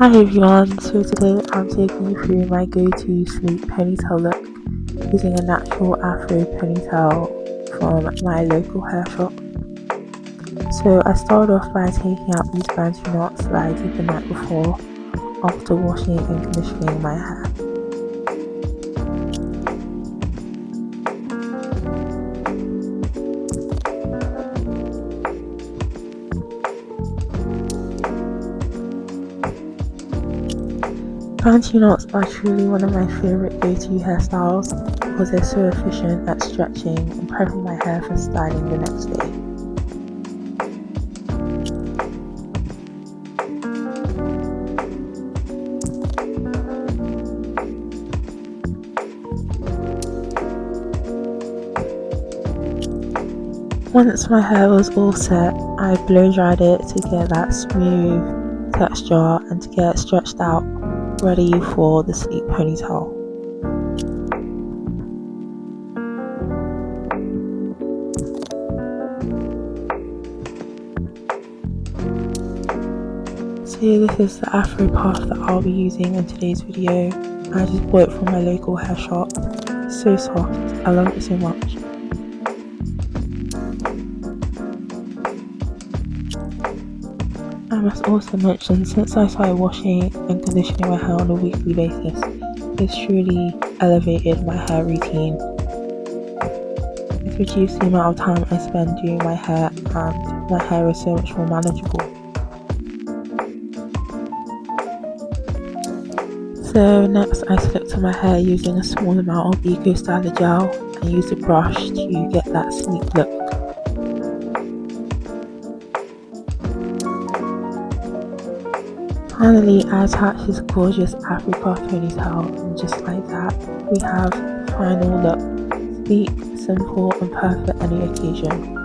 Hi everyone, so today I'm taking you through my go-to sleek ponytail look using a natural Afro ponytail from my local hair shop. So I started off by taking out these bantu knots that I did the night before after washing and conditioning my hair. Bantu knots are truly one of my favourite go-to hairstyles because they're so efficient at stretching and prepping my hair for styling the next day. Once my hair was all set, I blow dried it to get that smooth texture and to get it stretched out, ready for the sleek ponytail. So this is the Afro puff that I'll be using in today's video. I just bought it from my local hair shop. It's so soft, I love it so much. I must also mention, since I started washing and conditioning my hair on a weekly basis, it's truly elevated my hair routine. It's reduced the amount of time I spend doing my hair, and my hair is so much more manageable. So next I selected my hair using a small amount of Eco Styler gel and used a brush to get that sleek look. Finally, I attach this gorgeous Afro puff ponytail, and just like that, we have the final look. Sleek, simple and perfect for any occasion.